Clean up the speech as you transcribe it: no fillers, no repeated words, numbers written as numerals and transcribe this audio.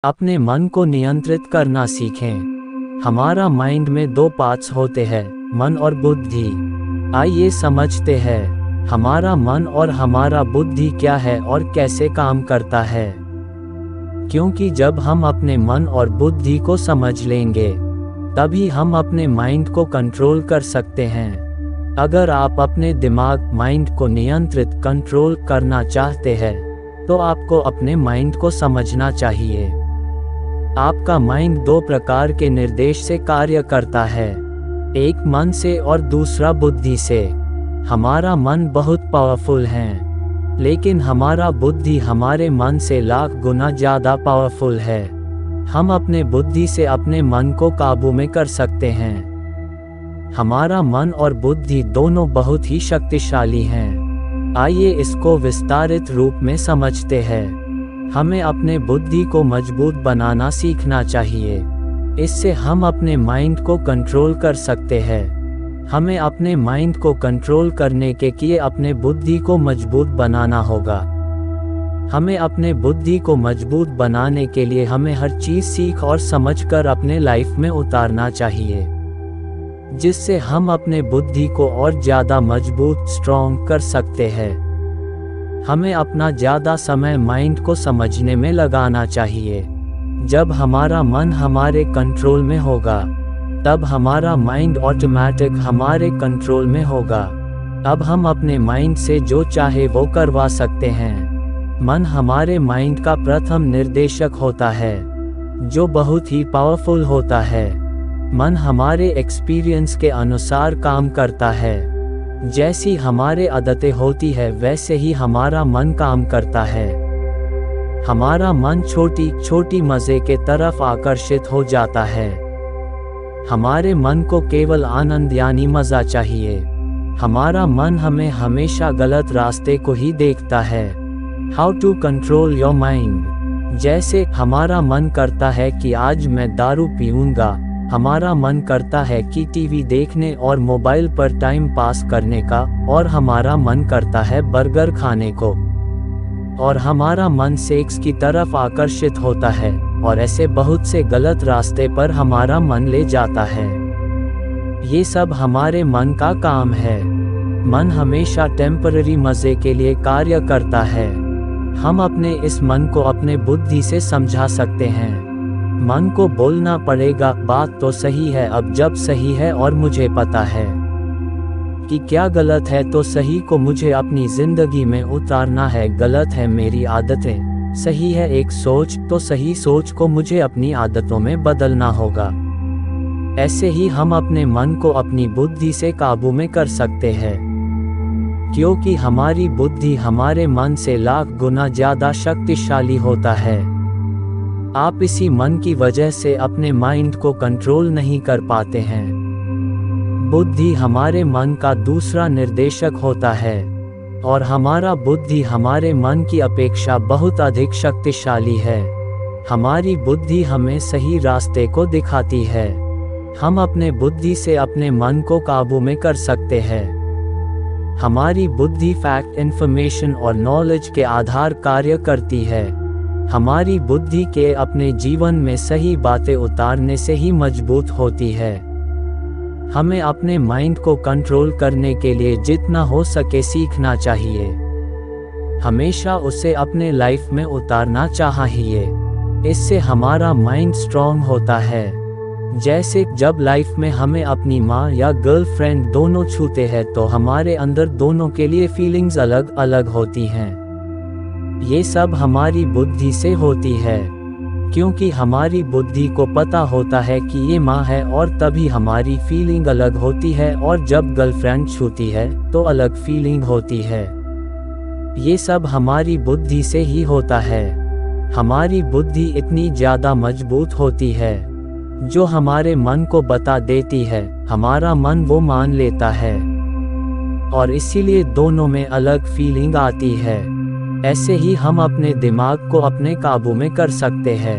अपने मन को नियंत्रित करना सीखें। हमारा माइंड में दो पार्ट्स होते हैं, मन और बुद्धि। आइए समझते हैं हमारा मन और हमारा बुद्धि क्या है और कैसे काम करता है। क्योंकि जब हम अपने मन और बुद्धि को समझ लेंगे, तभी हम अपने माइंड को कंट्रोल कर सकते हैं। अगर आप अपने दिमाग माइंड को नियंत्रित कंट्रोल करना चाहते हैं, तो आपको अपने माइंड को समझना चाहिए। आपका माइंड दो प्रकार के निर्देश से कार्य करता है, एक मन से और दूसरा बुद्धि से। हमारा मन बहुत पावरफुल है, लेकिन हमारा बुद्धि हमारे मन से लाख गुना ज़्यादा पावरफुल है। हम अपने बुद्धि से अपने मन को काबू में कर सकते हैं। हमारा मन और बुद्धि दोनों बहुत ही शक्तिशाली हैं। आइए इसको विस्तारित रूप में समझते हैं। हमें अपने बुद्धि को मजबूत बनाना सीखना चाहिए। इससे हम अपने माइंड को कंट्रोल कर सकते हैं। हमें अपने माइंड को कंट्रोल करने के लिए अपने बुद्धि को मजबूत बनाना होगा। हमें अपने बुद्धि को मजबूत बनाने के लिए हमें हर चीज़ सीख और समझ कर अपने लाइफ में उतारना चाहिए, जिससे हम अपने बुद्धि को और ज़्यादा मजबूत स्ट्रॉन्ग कर सकते हैं। हमें अपना ज़्यादा समय माइंड को समझने में लगाना चाहिए। जब हमारा मन हमारे कंट्रोल में होगा, तब हमारा माइंड ऑटोमेटिक हमारे कंट्रोल में होगा। अब हम अपने माइंड से जो चाहे वो करवा सकते हैं। मन हमारे माइंड का प्रथम निर्देशक होता है, जो बहुत ही पावरफुल होता है। मन हमारे एक्सपीरियंस के अनुसार काम करता है। जैसी हमारे आदतें होती है, वैसे ही हमारा मन काम करता है। हमारा मन छोटी छोटी मज़े के तरफ आकर्षित हो जाता है। हमारे मन को केवल आनंद यानी मज़ा चाहिए। हमारा मन हमें हमेशा गलत रास्ते को ही देखता है। How to control your mind. जैसे हमारा मन करता है कि आज मैं दारू पीऊँगा, हमारा मन करता है कि टीवी देखने और मोबाइल पर टाइम पास करने का, और हमारा मन करता है बर्गर खाने को, और हमारा मन सेक्स की तरफ आकर्षित होता है, और ऐसे बहुत से गलत रास्ते पर हमारा मन ले जाता है। ये सब हमारे मन का काम है। मन हमेशा टेम्पररी मज़े के लिए कार्य करता है। हम अपने इस मन को अपने बुद्धि से समझा सकते हैं। मन को बोलना पड़ेगा, बात तो सही है, अब जब सही है और मुझे पता है कि क्या गलत है, तो सही को मुझे अपनी ज़िंदगी में उतारना है। गलत है मेरी आदतें, सही है एक सोच, तो सही सोच को मुझे अपनी आदतों में बदलना होगा। ऐसे ही हम अपने मन को अपनी बुद्धि से काबू में कर सकते हैं, क्योंकि हमारी बुद्धि हमारे मन से लाख गुना ज़्यादा शक्तिशाली होता है। आप इसी मन की वजह से अपने माइंड को कंट्रोल नहीं कर पाते हैं। बुद्धि हमारे मन का दूसरा निर्देशक होता है, और हमारा बुद्धि हमारे मन की अपेक्षा बहुत अधिक शक्तिशाली है। हमारी बुद्धि हमें सही रास्ते को दिखाती है। हम अपने बुद्धि से अपने मन को काबू में कर सकते हैं। हमारी बुद्धि फैक्ट, इन्फॉर्मेशन और नॉलेज के आधार कार्य करती है। हमारी बुद्धि के अपने जीवन में सही बातें उतारने से ही मजबूत होती है। हमें अपने माइंड को कंट्रोल करने के लिए जितना हो सके सीखना चाहिए। हमेशा उसे अपने लाइफ में उतारना चाहिए। इससे हमारा माइंड स्ट्रॉन्ग होता है। जैसे जब लाइफ में हमें अपनी माँ या गर्लफ्रेंड दोनों छूते हैं, तो हमारे अंदर दोनों के लिए फीलिंग्स अलग अलग होती हैं। ये सब हमारी बुद्धि से होती है, क्योंकि हमारी बुद्धि को पता होता है कि ये माँ है, और तभी हमारी फीलिंग अलग होती है, और जब गर्लफ्रेंड छूती है तो अलग फीलिंग होती है। ये सब हमारी बुद्धि से ही होता है। हमारी बुद्धि इतनी ज़्यादा मजबूत होती है, जो हमारे मन को बता देती है, हमारा मन वो मान लेता है, और इसीलिए दोनों में अलग फीलिंग आती है। ऐसे ही हम अपने दिमाग को अपने काबू में कर सकते हैं।